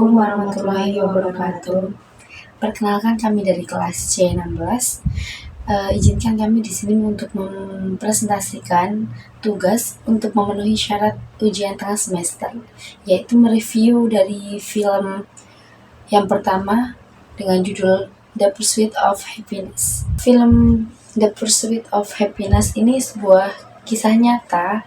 Assalamualaikum warahmatullahi wabarakatuh. Perkenalkan kami dari kelas C16. Izinkan kami di sini untuk mempresentasikan tugas untuk memenuhi syarat ujian tengah semester, yaitu mereview dari film yang pertama dengan judul The Pursuit of Happiness. Film The Pursuit of Happiness ini sebuah kisah nyata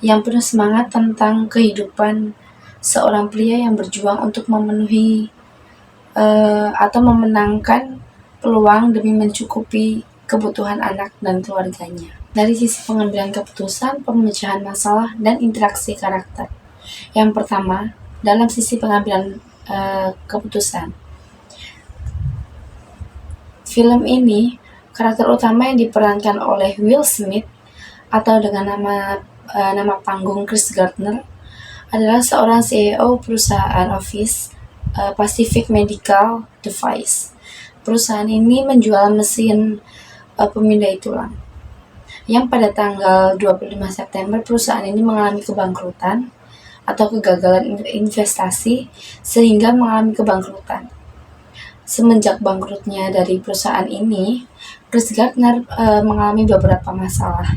yang penuh semangat tentang kehidupan seorang pria yang berjuang untuk memenuhi atau memenangkan peluang demi mencukupi kebutuhan anak dan keluarganya. Dari sisi pengambilan keputusan, pemecahan masalah, dan interaksi karakter. Yang pertama, dalam sisi pengambilan keputusan. Film ini, karakter utama yang diperankan oleh Will Smith atau dengan nama panggung Chris Gardner adalah seorang CEO perusahaan office Pacific Medical Device. Perusahaan ini menjual mesin pemindai tulang. Yang pada tanggal 25 September perusahaan ini mengalami kebangkrutan atau kegagalan investasi sehingga mengalami kebangkrutan. Semenjak bangkrutnya dari perusahaan ini, Chris Gardner mengalami beberapa masalah.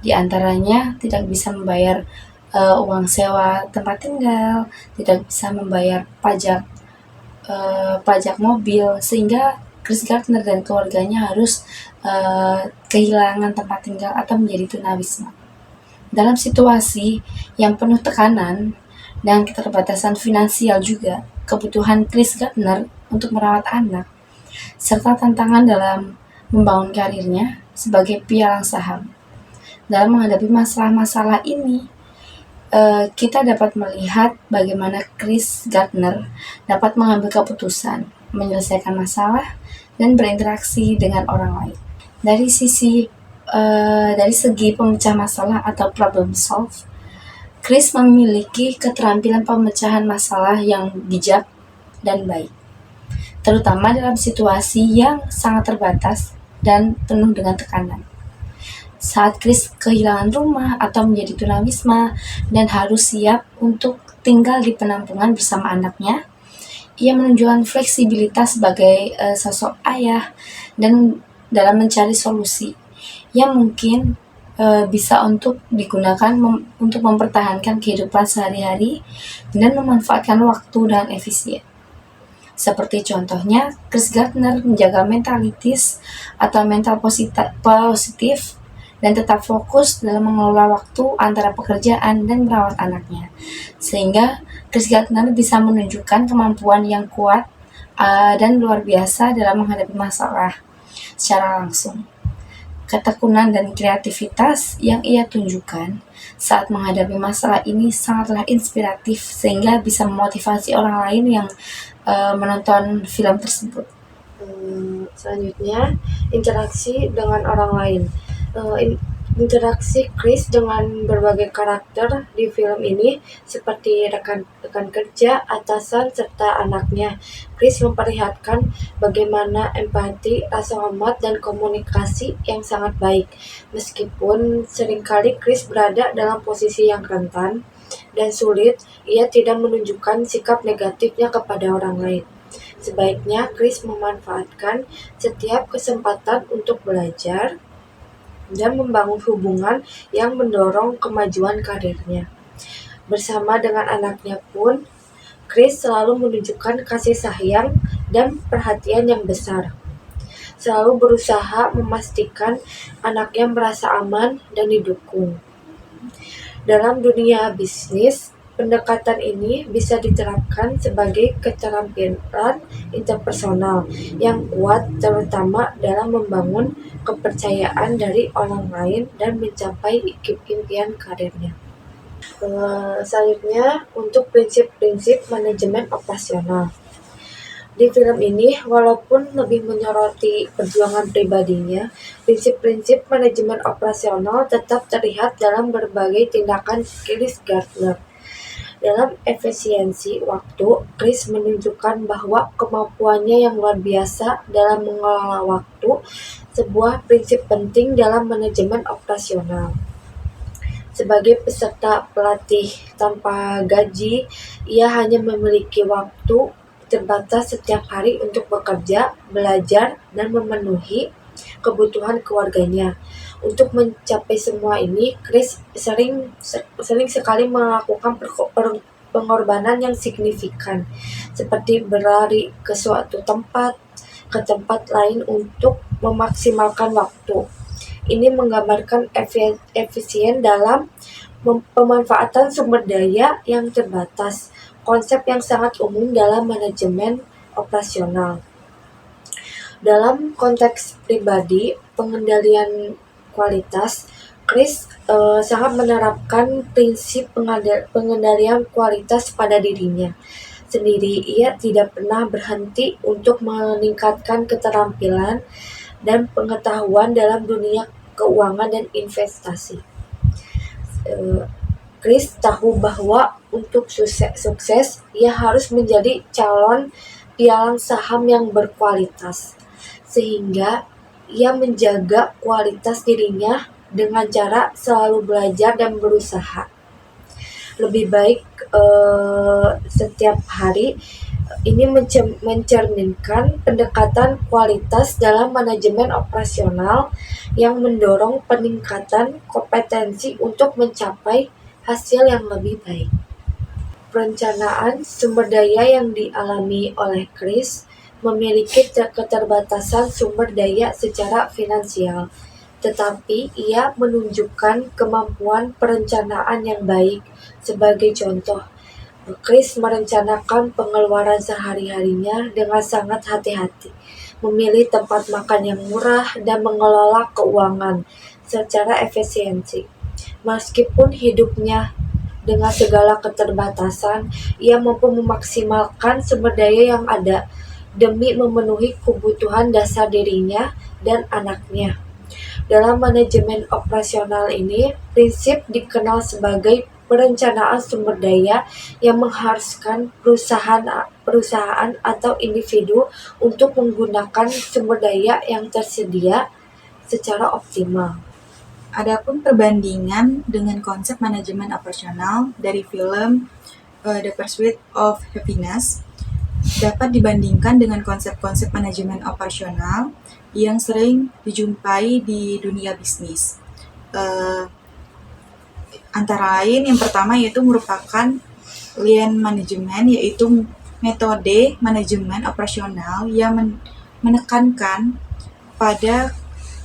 Di antaranya tidak bisa membayar uang sewa tempat tinggal, tidak bisa membayar pajak mobil, sehingga Chris Gardner dan keluarganya harus kehilangan tempat tinggal atau menjadi tunawisma. Dalam situasi yang penuh tekanan dan keterbatasan finansial juga, kebutuhan Chris Gardner untuk merawat anak, serta tantangan dalam membangun karirnya sebagai pialang saham. Dalam menghadapi masalah-masalah ini, kita dapat melihat bagaimana Chris Gardner dapat mengambil keputusan, menyelesaikan masalah, dan berinteraksi dengan orang lain. Dari segi pemecah masalah atau problem solve, Chris memiliki keterampilan pemecahan masalah yang bijak dan baik, terutama dalam situasi yang sangat terbatas dan penuh dengan tekanan. Saat Chris kehilangan rumah atau menjadi tunawisma dan harus siap untuk tinggal di penampungan bersama anaknya, ia menunjukkan fleksibilitas sebagai sosok ayah dan dalam mencari solusi yang mungkin bisa untuk digunakan untuk mempertahankan kehidupan sehari-hari dan memanfaatkan waktu dengan efisien. Seperti contohnya, Chris Gardner menjaga mentalitas atau mental positif dan tetap fokus dalam mengelola waktu antara pekerjaan dan merawat anaknya. Sehingga Chris Gardner bisa menunjukkan kemampuan yang kuat dan luar biasa dalam menghadapi masalah secara langsung. Ketekunan dan kreativitas yang ia tunjukkan saat menghadapi masalah ini sangatlah inspiratif sehingga bisa memotivasi orang lain yang menonton film tersebut. Selanjutnya, interaksi dengan orang lain. Interaksi Chris dengan berbagai karakter di film ini seperti rekan kerja, atasan, serta anaknya. Chris memperlihatkan bagaimana empati, rasa hormat, dan komunikasi yang sangat baik. Meskipun seringkali Chris berada dalam posisi yang rentan dan sulit, ia tidak menunjukkan sikap negatifnya kepada orang lain. Sebaiknya Chris memanfaatkan setiap kesempatan untuk belajar dan membangun hubungan yang mendorong kemajuan karirnya. Bersama dengan anaknya pun, Chris selalu menunjukkan kasih sayang dan perhatian yang besar. Selalu berusaha memastikan anaknya merasa aman dan didukung. Dalam dunia bisnis, pendekatan ini bisa diterapkan sebagai keterampilan interpersonal yang kuat, terutama dalam membangun kepercayaan dari orang lain dan mencapai impian karirnya. Selanjutnya, untuk prinsip-prinsip manajemen operasional. Di film ini, walaupun lebih menyoroti perjuangan pribadinya, prinsip-prinsip manajemen operasional tetap terlihat dalam berbagai tindakan Chris Gardner. Dalam efisiensi waktu, Chris menunjukkan bahwa kemampuannya yang luar biasa dalam mengelola waktu, sebuah prinsip penting dalam manajemen operasional. Sebagai peserta pelatih tanpa gaji, ia hanya memiliki waktu terbatas setiap hari untuk bekerja, belajar, dan memenuhi kebutuhan keluarganya. Untuk mencapai semua ini, Chris sering sekali melakukan pengorbanan yang signifikan, seperti berlari ke tempat lain untuk memaksimalkan waktu. Ini menggambarkan efisien dalam pemanfaatan sumber daya yang terbatas, konsep yang sangat umum dalam manajemen operasional. Dalam konteks pribadi, pengendalian kualitas, Chris sangat menerapkan prinsip pengendalian kualitas pada dirinya sendiri. Ia tidak pernah berhenti untuk meningkatkan keterampilan dan pengetahuan dalam dunia keuangan dan investasi. Chris tahu bahwa untuk sukses, ia harus menjadi calon pialang saham yang berkualitas, sehingga ia menjaga kualitas dirinya dengan cara selalu belajar dan berusaha lebih baik setiap hari. Ini mencerminkan pendekatan kualitas dalam manajemen operasional yang mendorong peningkatan kompetensi untuk mencapai hasil yang lebih baik. Perencanaan sumber daya yang dialami oleh Chris memiliki keterbatasan sumber daya secara finansial, tetapi ia menunjukkan kemampuan perencanaan yang baik. Sebagai contoh, Chris merencanakan pengeluaran sehari-harinya dengan sangat hati-hati, memilih tempat makan yang murah, dan mengelola keuangan secara efisiensi. Meskipun hidupnya dengan segala keterbatasan, ia mampu memaksimalkan sumber daya yang ada demi memenuhi kebutuhan dasar dirinya dan anaknya. Dalam manajemen operasional ini, prinsip dikenal sebagai perencanaan sumber daya yang mengharuskan perusahaan atau individu untuk menggunakan sumber daya yang tersedia secara optimal. Adapun perbandingan dengan konsep manajemen operasional dari film The Pursuit of Happiness dapat dibandingkan dengan konsep-konsep manajemen operasional yang sering dijumpai di dunia bisnis. Antara lain, yang pertama yaitu merupakan Lean Management, yaitu metode manajemen operasional yang menekankan pada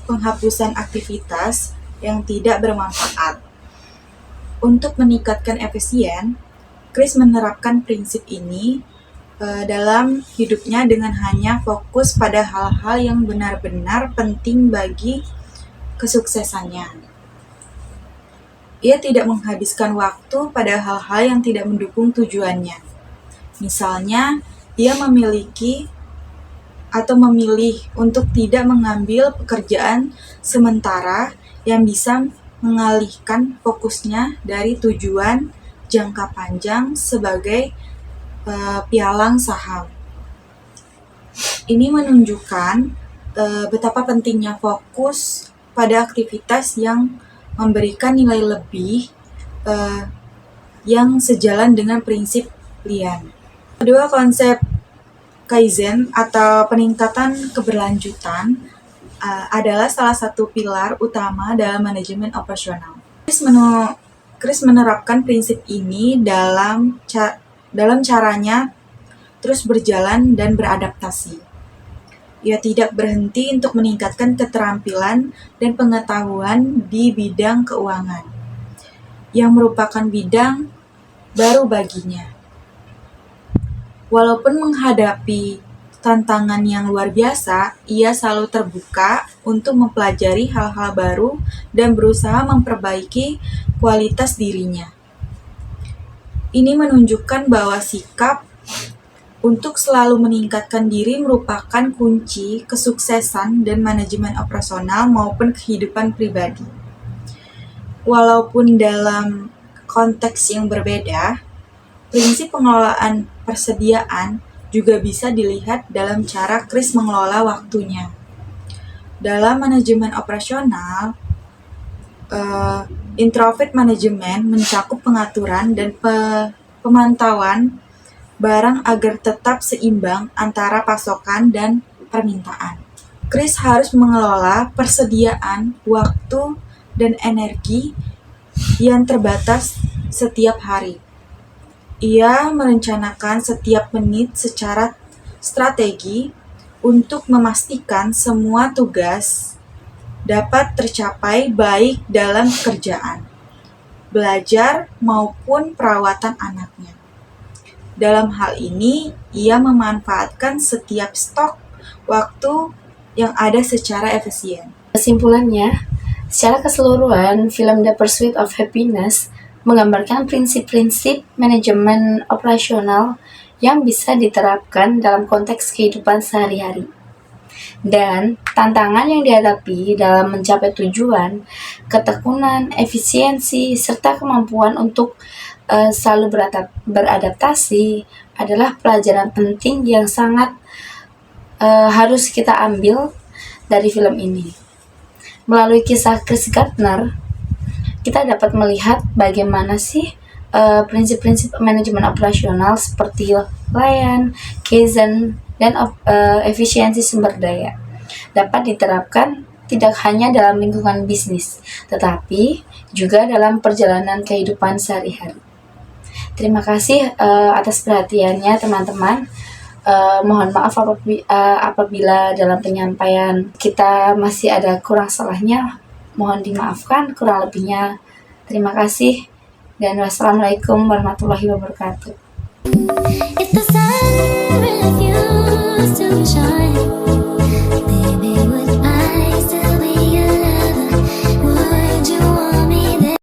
penghapusan aktivitas yang tidak bermanfaat. Untuk meningkatkan efisien, Chris menerapkan prinsip ini dalam hidupnya dengan hanya fokus pada hal-hal yang benar-benar penting bagi kesuksesannya. Ia tidak menghabiskan waktu pada hal-hal yang tidak mendukung tujuannya. Misalnya, ia memilih untuk tidak mengambil pekerjaan sementara yang bisa mengalihkan fokusnya dari tujuan jangka panjang sebagai pialang saham. Ini menunjukkan betapa pentingnya fokus pada aktivitas yang memberikan nilai lebih yang sejalan dengan prinsip Lean. Kedua, konsep Kaizen atau peningkatan keberlanjutan adalah salah satu pilar utama dalam manajemen operasional. Chris menerapkan prinsip ini dalam caranya terus berjalan dan beradaptasi. Ia tidak berhenti untuk meningkatkan keterampilan dan pengetahuan di bidang keuangan, yang merupakan bidang baru baginya. Walaupun menghadapi tantangan yang luar biasa, ia selalu terbuka untuk mempelajari hal-hal baru dan berusaha memperbaiki kualitas dirinya. Ini menunjukkan bahwa sikap untuk selalu meningkatkan diri merupakan kunci kesuksesan dan manajemen operasional maupun kehidupan pribadi. Walaupun dalam konteks yang berbeda, prinsip pengelolaan persediaan juga bisa dilihat dalam cara Chris mengelola waktunya. Dalam manajemen operasional, Introvert management mencakup pengaturan dan pemantauan barang agar tetap seimbang antara pasokan dan permintaan. Chris harus mengelola persediaan waktu dan energi yang terbatas setiap hari. Ia merencanakan setiap menit secara strategi untuk memastikan semua tugas dapat tercapai baik dalam pekerjaan, belajar, maupun perawatan anaknya. Dalam hal ini, ia memanfaatkan setiap stok waktu yang ada secara efisien. Kesimpulannya, secara keseluruhan, film The Pursuit of Happiness menggambarkan prinsip-prinsip manajemen operasional yang bisa diterapkan dalam konteks kehidupan sehari-hari. Dan tantangan yang dihadapi dalam mencapai tujuan, ketekunan, efisiensi, serta kemampuan untuk selalu beradaptasi adalah pelajaran penting yang sangat harus kita ambil dari film ini. Melalui kisah Chris Gardner, kita dapat melihat bagaimana sih prinsip-prinsip manajemen operasional seperti Kaizen, Kaizen, dan efisiensi sumber daya dapat diterapkan tidak hanya dalam lingkungan bisnis, tetapi juga dalam perjalanan kehidupan sehari-hari. Terima kasih atas perhatiannya teman-teman. Mohon maaf apabila dalam penyampaian kita masih ada kurang salahnya. Mohon dimaafkan kurang lebihnya. Terima kasih dan wassalamualaikum warahmatullahi wabarakatuh. If the sun refused to shine